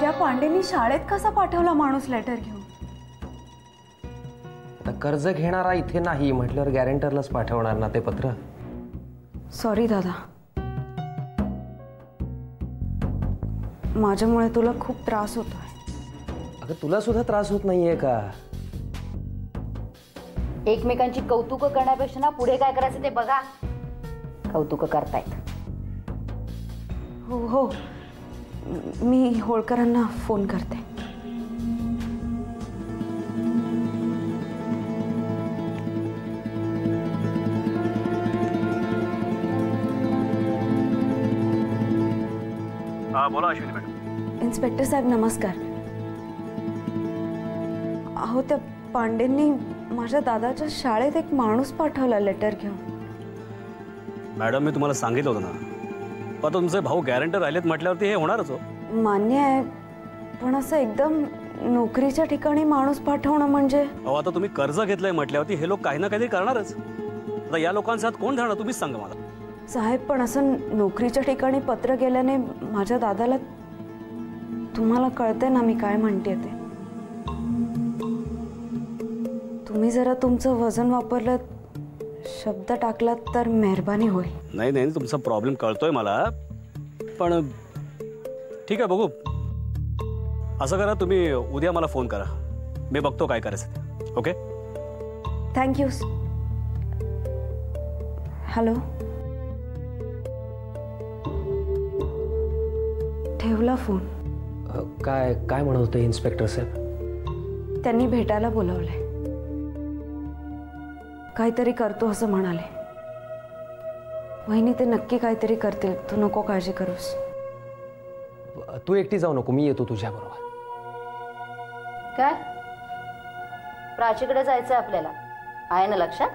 त्या पांडेनी शाळेत कसा पाठवला माणूस लेटर घेऊन? कर्ज घेणारा इथे नाही म्हटल्यावर गॅरेंटरलाच पाठवणार ना ते पत्र. सॉरी दादा, माझ्यामुळे तुला खूप त्रास होतोय. अगं तुला सुद्धा त्रास होत नाहीये का? एकमेकांची कौतुक करण्यापेक्षा ना पुढे काय करायचं ते बघा. कौतुक करतायत. हो हो, मी होळकरांना फोन करते. बोला अश्विनी मॅडम. इन्स्पेक्टर साहेब नमस्कार. अहो त्या पांडेंनी माझ्या दादाच्या शाळेत एक माणूस पाठवला लेटर घेऊन. मॅडम मी तुम्हाला सांगितलं होतं ना, पण तुमचे भाऊ गॅरंटर राहिलेत म्हटल्यावरती हे होणारच हो. मान्य आहे, पण असं एकदम नोकरीच्या ठिकाणी माणूस पाठवणं म्हणजे. अहो आता तुम्ही कर्ज घेतलंय म्हटल्यावरती हे लोक काही ना काहीतरी करणारच. आता या लोकांच्या हात कोण धरणार तुम्हीच सांगा मला. साहेब पण असं नोकरीच्या ठिकाणी पत्र गेल्याने माझ्या दादाला, तुम्हाला कळतंय ना मी काय म्हणते ते. तुम्ही जरा तुमचं वजन वापरलं, शब्द टाकलात तर मेहरबानी होईल. नाही नाही, तुमचा प्रॉब्लेम कळतोय मला, पण ठीक आहे बघू. असं करा, तुम्ही उद्या मला फोन करा, मी बघतो काय करायचं ते. Okay thank you. हॅलो, ठेवला फोन. काय काय म्हणत होते इन्स्पेक्टर साहेब? त्यांनी भेटायला बोलावलंय. काहीतरी करतो असं म्हणाले. वहिनी ते नक्की काहीतरी करतील, तू नको काळजी करूस. तू एकटी जाऊ नको, मी येतो तुझ्या बरोबर. काय प्राचीकडे जायचंय आपल्याला, आहे ना लक्षात?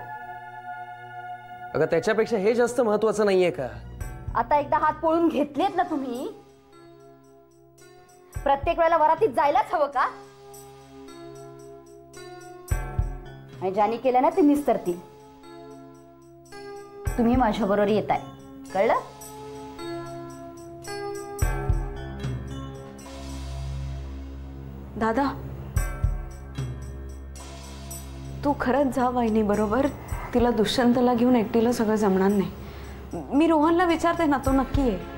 अगं त्याच्यापेक्षा हे जास्त महत्वाचं नाहीये का? आता एकदा हात पळून घेतलेत ना तुम्ही, प्रत्येक वेळेला वरातीत जायलाच हवं का? आणि ज्यांनी केलं ना ते निस्तरतील. तुम्ही माझ्या बरोबर येताय, कळलं? दादा तू खरंच जा वहिनी बरोबर. तिला दुष्यंतला घेऊन एकटीला सगळं जमणार नाही. मी रोहनला विचारते ना, तो नक्की आहे.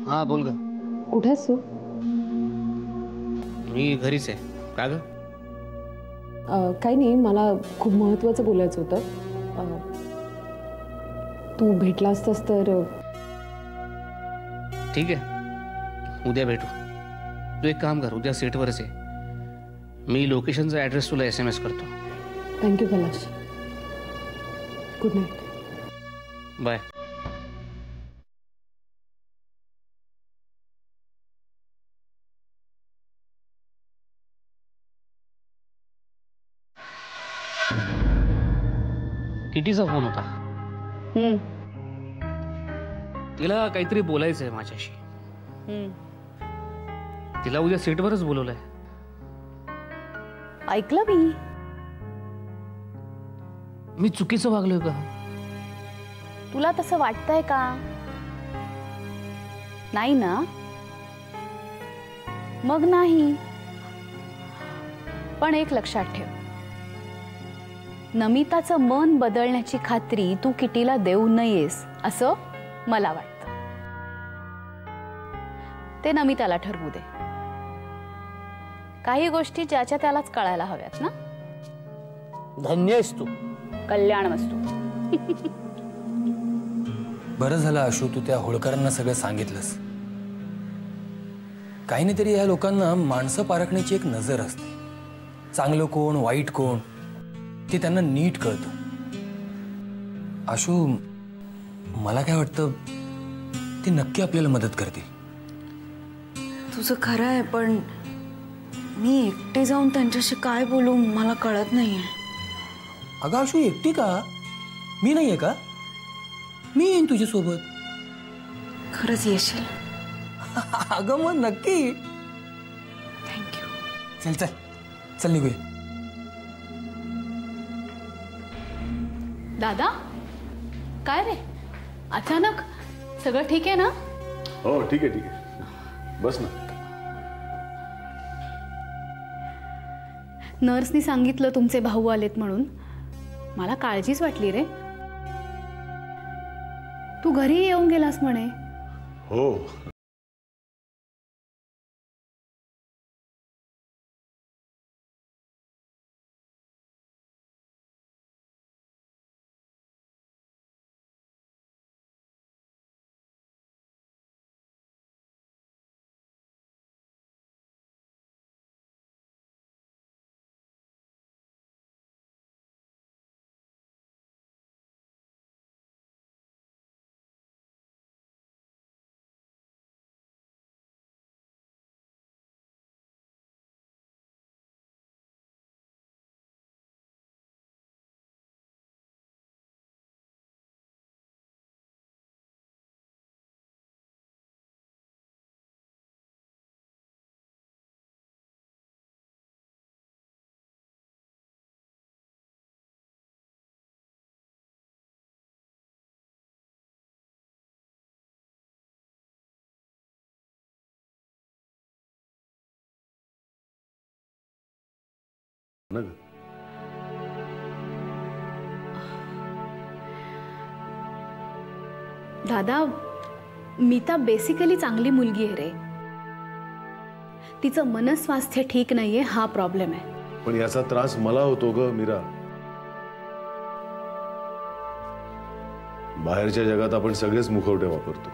हाँ बोल ग. कुठे आहेस तू? मी घरीच आहे. का ग? काही नाही, मला खूप महत्त्वाचं बोलायचं होतं. तू भेटला असतास तर. ठीक आहे, उद्या भेटू. तू एक काम कर, उद्या सेटवरच आहे. मी लोकेशनचा ॲड्रेस तुला SMS करतो. Thank you Kailash. Good night. Bye. किटीचा फोन होता. तिला काहीतरी बोलायचं आहे माझ्याशी. तिला उद्या सेटवरच बोलवलंय. ऐकलं मी चुकीचं वागलोय का? तुला तसं वाटतंय का? नाही ना? मग नाही. पण एक लक्षात ठेव, नमिताचं मन बदलण्याची खात्री तू किटीला देऊ नयेस असं मला वाटतं. ते नमिताला ठरवू दे. काही गोष्टी ज्याच्या त्यालाच कळायला हव्यात ना. धन्य आहेस तू. कल्याणमस्तू. बरं झालं आशू, तू त्या होळकरांना सगळं सांगितलंस. काही नाही तरी या लोकांना माणसं पारखण्याची एक नजर असते. चांगलं कोण वाईट कोण ते त्यांना नीट कळतं. आशू, मला काय वाटतं ती नक्की आपल्याला मदत करतील. तुझं खरं आहे, पण मी एकटी जाऊन त्यांच्याशी काय बोलू मला कळत नाहीये. अगं आशू, एकटी का? मी नाहीये का? मी येईन तुझ्यासोबत. खरंच येशील? अगं मग नक्की. थँक्यू. चल चल चल निघूया. दादा, काय रे अचानक? सगळं ठीक आहे ना? हो ठीक आहे ठीक आहे, बस ना. नर्सनी सांगितलं तुमचे भाऊ आलेत म्हणून. मला काळजीच वाटली रे. तू घरी येऊन गेलास म्हणे. हो, ना ग. दादा, मीता बेसिकली चांगली मुलगी आहे रे. तिचं मनस्वास्थ्य ठीक नाहीये, हा प्रॉब्लेम आहे. पण याचा त्रास मला होतो ग मीरा. बाहेरच्या जगात आपण सगळेच मुखवटे वापरतो.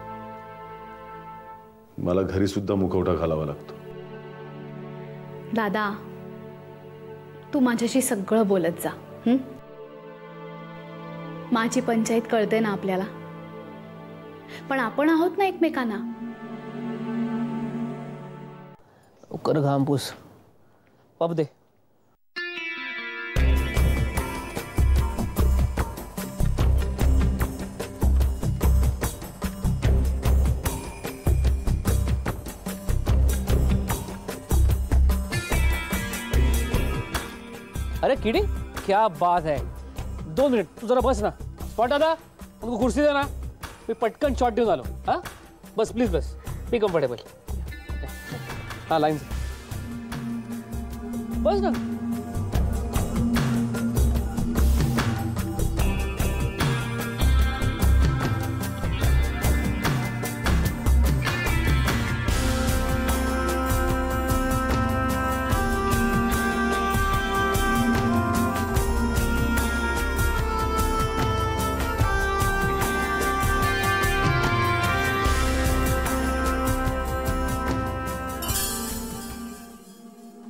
मला घरी सुद्धा मुखवटा घालावा लागतो. दादा, तू माझ्याशी सगळं बोलत जा. माझी पंचायत कळते ना आपल्याला. पण आपण आहोत ना एकमेकांना. कर घाम पुस. पप दे. अरे किडी, क्या बात है. 2 मिनिट तू जरा बस ना. स्पॉट दादा, उनको कुर्सी दे ना. मी पटकन शॉट देऊन आलो. हाँ बस प्लीज बस. Be comfortable. हाँ लाइन से बस ना.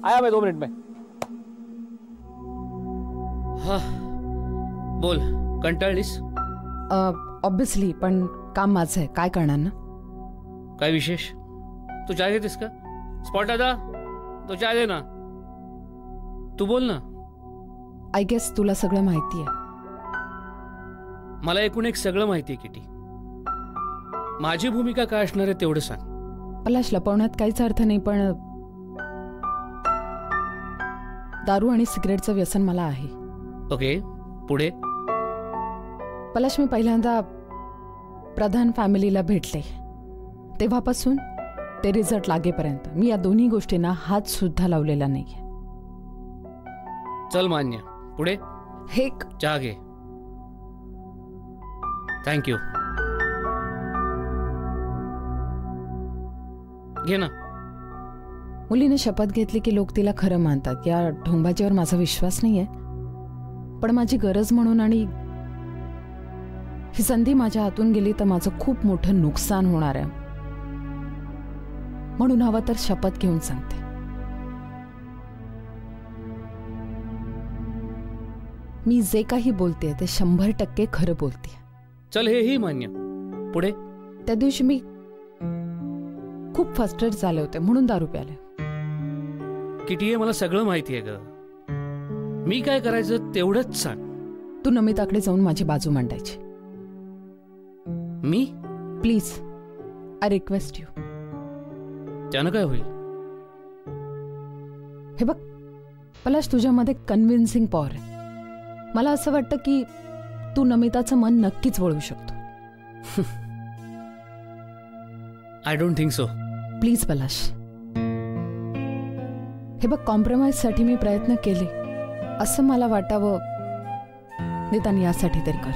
आया मैं 2 मिनट में. हा बोल, कंटाळलीस? ऑब्विसली, पण काम माझं आहे, काय करणार ना. काय विशेष? तू चाय घेतेस का? स्पॉट दादा, तो चाय दे ना. तू बोल ना. आय गेस तुला सगळं माहिती आहे. मला एकूण एक सगळं माहिती आहे किटी. माझी भूमिका काय असणार आहे तेवढं सांग. पलाश, लपवण्यात काहीच अर्थ नाही, पण दारू आणि सिगरेटचं व्यसन मला आहे. ओके, पुढे. पलाश, मी पहिल्यांदा प्रधान फॅमिलीला भेटले तेव्हापासून ते रिझल्ट लागेपर्यंत मी या दोन्ही गोष्टींना हात सुद्धा लावलेला नाहीये. चल मान्य. पुढे. हे चहा घे. थँक्यू. घे ना. मुलीने शपथ घेतली की लोक तिला खरं मानतात. या ढोंबाजीवर माझा विश्वास नाहीये, पण माझी गरज म्हणून आणि ही संधी माझ्या हातून गेली तर माझं खूप मोठं नुकसान होणार आहे. म्हणून हवं तर शपथ घेऊन सांगते. मी जे काही बोलते ते 100% खरं बोलते. चल हेही मान्य. पुढे? त्या दिवशी मी खूप फ्रस्ट्रेट झाले होते म्हणून दारू प्याले. किटी आहे, मला सगळं माहिती आहे ग. मी काय करायचं तेवढंच सांग. तू नमिताकडे जाऊन माझी बाजू मांडायची. मी? Please, I request you. त्यानं काय होईल? हे बघ पलाश, तुझ्यामध्ये कन्व्हिन्सिंग पॉवर आहे. मला असं वाटतं की तू नमिताचं मन नक्कीच वळवू शकतो. I don't think so. Please Palash. हे बघ, कॉम्प्रोमाइज साठी मी प्रयत्न केले असं मला वाटावं, निदान यासाठी तरी कर.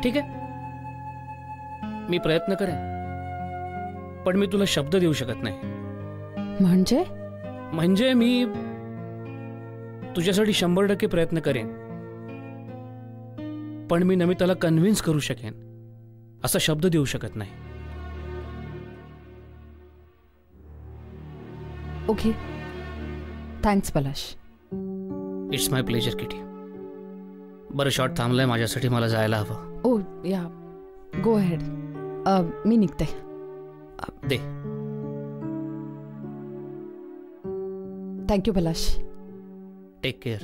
ठीक आहे, मी प्रयत्न करेन, पण मी तुला शब्द देऊ शकत नाही. म्हणजे मी तुझ्यासाठी 100% प्रयत्न करेन, पण मी नमिताला कन्व्हिन्स करू शकेन असा शब्द देऊ शकत नाही. Okay, thanks Palash. It's my pleasure kitty. बरं, शॉट थांबलाय माझ्यासाठी, मला जायला हवं. ओ या, गो अहेड. मी निघते. दे. थँक्यू पलाश. Take care.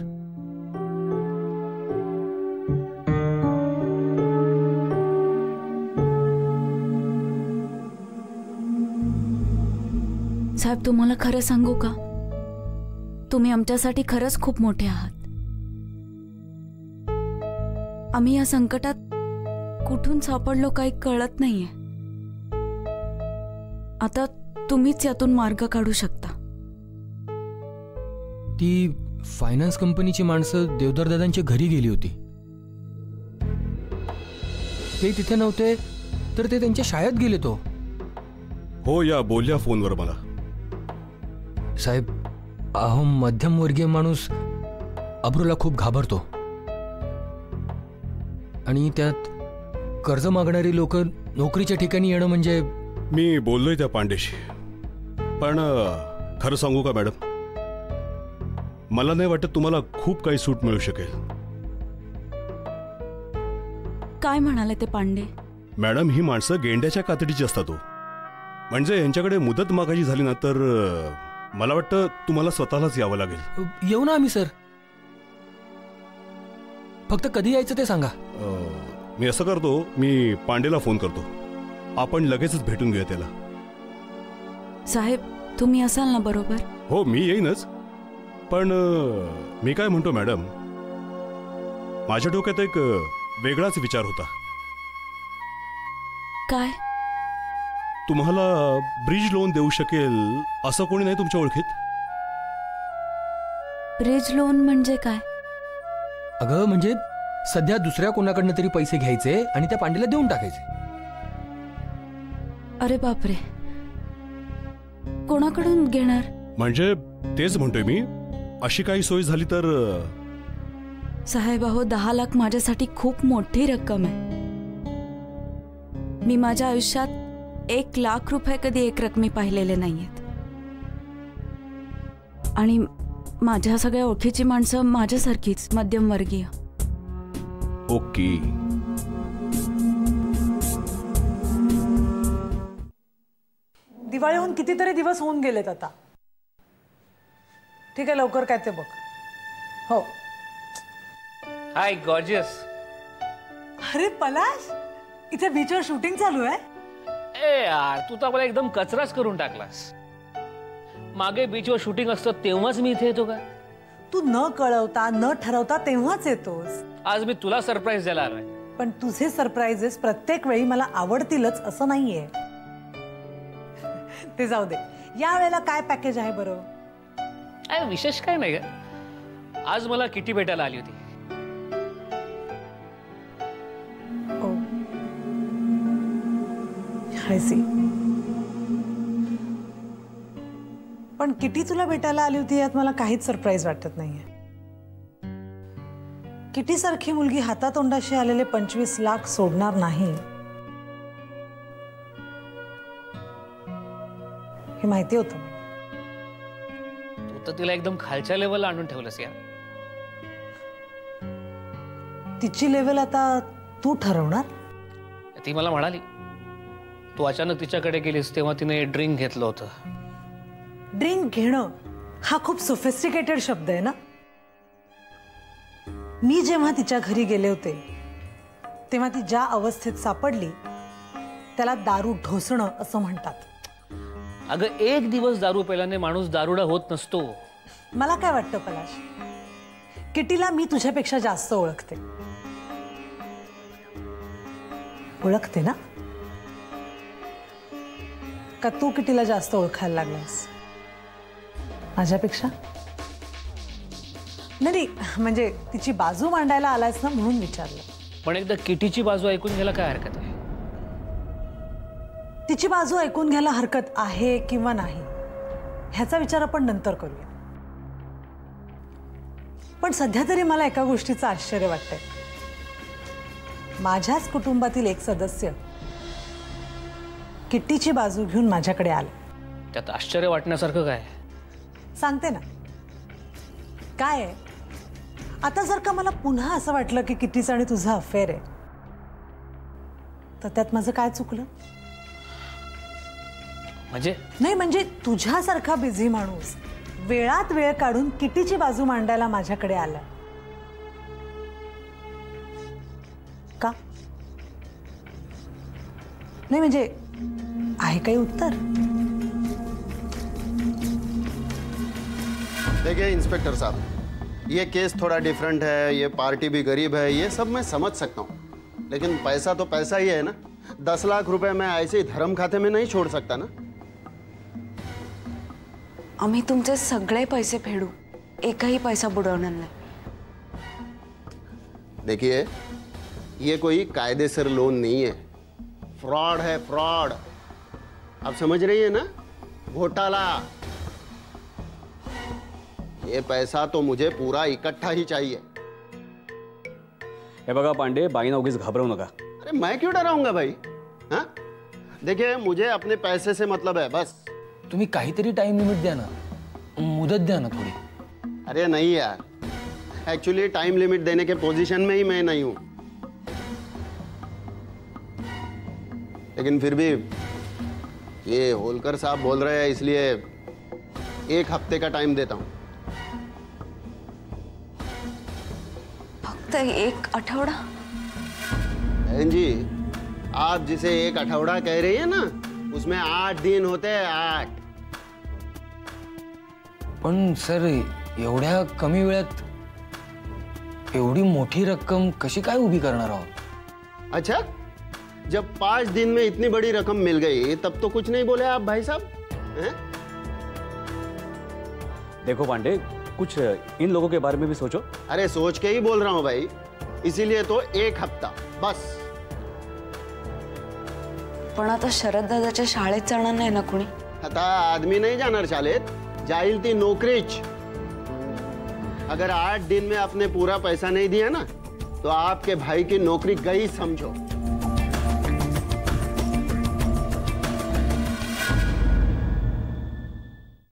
साहेब, तुम्हाला खरं सांगू का, तुम्ही आमच्यासाठी खरंच खूप मोठे आहात. आम्ही या संकटात कुठून सापडलो काही कळत नाहीये. आता तुम्हीच यातून मार्ग काढू शकता. ती फायनान्स कंपनीची माणसं देवदार दादांच्या घरी गेली होती. ते तिथे नव्हते तर ते त्यांच्या शाळेत गेले. तो हो, या बोलल्या फोनवर मला. साहेब, अहो मध्यमवर्गीय माणूस अब्रूला खूप घाबरतो, आणि त्यात कर्ज मागणारी लोक नोकरीच्या ठिकाणी येणं म्हणजे. मी बोललोय त्या पांडेशी, पण खरं सांगू का मॅडम, मला नाही वाटत तुम्हाला खूप काही सूट मिळू शकेल. काय म्हणाले ते पांडे? मॅडम, ही माणसं गेंड्याच्या कातडीची असतात. म्हणजे यांच्याकडे मुदत मागायची झाली ना तर मला वाटतं तुम्हाला स्वतःलाच यावं लागेल. येऊ ना आम्ही सर, फक्त कधी यायचं ते सांगा. मी असं करतो, मी पांडेला फोन करतो, आपण लगेचच भेटून घेऊया त्याला. साहेब, तुम्ही असाल ना बरोबर? हो, मी येईनच, पण मी काय म्हणतो मॅडम, माझ्या डोक्यात एक वेगळाच विचार होता. काय? तुम्हाला ब्रिज लोन देऊ शकेल असं कोणी नाही तुमच्या ओळखीत? ब्रिज लोन म्हणजे काय? अगं म्हणजे सध्या दुसऱ्या कोणाकडनं तरी पैसे घ्यायचे आणि त्या पांडेला देऊन टाकायचे. अरे बापरे, कोणाकडून घेणार? म्हणजे तेच म्हणतोय मी, अशी काही सोय झाली तर. साहेब, अहो 10 लाख माझ्यासाठी खूप मोठी रक्कम आहे. मी माझ्या आयुष्यात 1 लाख रुपये कधी एक रकमी पाहिलेले नाहीयेत, आणि माझ्या सगळ्या ओळखीची माणसं माझ्यासारखीच मध्यमवर्गीय. ओके. दिवाळीहून कितीतरी दिवस होऊन गेलेत आता. ठीक आहे, लवकर काय ते बघ. हो. हाय गॉर्जियस. अरे पलाश, इथे बीचवर शूटिंग चालू आहे. ए यार, तू तर मला एकदम कचराच करून टाकलास. मागे बीचवर शूटिंग असतं तेव्हाच मी इथे येतो का? तू न कळवता न ठरवता तेव्हाच येतोस. आज मी तुला सरप्राईज द्यायला आलोय. पण तुझे सरप्राइजेस प्रत्येक वेळी मला आवडतीलच असं नाहीये. ते जाऊ दे, या वेळेला काय पॅकेज आहे बरं? विशेष काय नाही ग. आज मला किटी भेटायला आली होती. I C. पण किटी तुला भेटायला आली होती यात मला काहीच सरप्राईज वाटत नाहीये. किटी सारखी मुलगी हातातोंडाशी आलेले 25 लाख सोडणार नाही हे माहिती होतं. तू तर तिला एकदम खालच्या लेवलला आणून ठेवलंस यार. तिची लेवल आता तू ठरवणार? ती मला म्हणाली तू अचानक तिच्याकडे गेलीस तेव्हा तिने ड्रिंक घेतलं होतं. ड्रिंक घेणं हा खूप सोफिस्टिकेटेड शब्द आहे ना. मी जेव्हा तिच्या घरी गेले होते तेव्हा ती ज्या अवस्थेत सापडली त्याला दारू ढोसणं असं म्हणतात. अगं एक दिवस दारू प्यायल्याने माणूस दारुडा होत नसतो. मला काय वाटतं पलाश, किटीला मी तुझ्यापेक्षा जास्त ओळखते. ओळखते ना? का तू किटीला जास्त ओळखायला लागलास माझ्यापेक्षा? नाही म्हणजे तिची बाजू मांडायला आलायस ना म्हणून विचारलं. पण एकदा किटीची बाजू ऐकून घ्यायला काय हरकत आहे? तिची बाजू ऐकून घ्यायला हरकत आहे किंवा नाही ह्याचा विचार आपण नंतर करूया. पण सध्या तरी मला एका गोष्टीचं आश्चर्य वाटतंय. माझ्याच कुटुंबातील एक सदस्य किट्टीची बाजू घेऊन माझ्याकडे आलं. त्यात आश्चर्य वाटण्यासारखं काय? सांगते ना काय आहे. आता जर का मला पुन्हा असं वाटलं की किट्टीचं आणि तुझं अफेअर आहे तर त्यात माझं काय चुकलं? म्हणजे तुझ्यासारखा बिझी माणूस वेळात वेळ काढून किटीची बाजू मांडायला माझ्याकडे आला का? नाही म्हणजे आहे काही उत्तर? देखिए इंस्पेक्टर साहब, ये केस थोड़ा डिफरेंट है, ये पार्टी भी गरीब है, ये सब मैं समझ सकता हूँ, लेकिन पैसा तो पैसा ही है ना. 10 लाख रुपए मैं ऐसे ही धर्म खाते में नहीं छोड़ सकता ना. आम्ही तुमचे सगळे पैसे फेडू, एकही पैसा बुडवणार नाही. देखिए ये कोई कायदेसर लोन नहीं है, फ्रॉड है, फ्रॉड. आप समझ रही है ना? घोटाला. ये पैसा तो मुझे पूरा इकट्ठा ही चाहिए. हे बघा पांडे, बाईंना उगीच घाबरवू नका. अरे मैं क्यों डराऊंगा भाई? हाँ देखिए मुझे अपने पैसे से मतलब है बस. तुम्ही काहीतरी टाइम लिमिट द्या ना, मुदत द्या ना थोडी. अरे नहीं यार, एक्चुअली टाइम लिमिट देने के पोजीशन में ही मैं नहीं हूं, लेकिन फिर भी ये होलकर साहब बोल रहे हैं इसलिए 1 हफ्ते का टाइम देता हूं. फक्त 1 आठवडा? बहन जी, आप जिसे 1 आठवडा कह रही है ना, उसमें 8 दिन होते हैं. 8. पण सर एवढ्या कमी वेळात एवढी मोठी रक्कम कशी काय उभी करणार आहोत? अच्छा, जब 5 दिन में इतनी बड़ी रकम मिल गई तब तो कुछ नहीं बोले आप भाई साहब हैं? देखो पांडे, कुछ इन लोगों के बारे में भी सोचो. अरे सोच के ही बोल रहा हूं भाई, इसीलिए तो 1 हफ्ता बस. पण आता शरद दादाच्या शाळेत जाणार नाही ना कोणी? आता आदमी नहीं जाणार शाळेत, जाईल ती नौकरीच. अगर 8 दिन में आपने पूरा पैसा नहीं दिया ना तो आपके भाई की नौकरी गई समझो.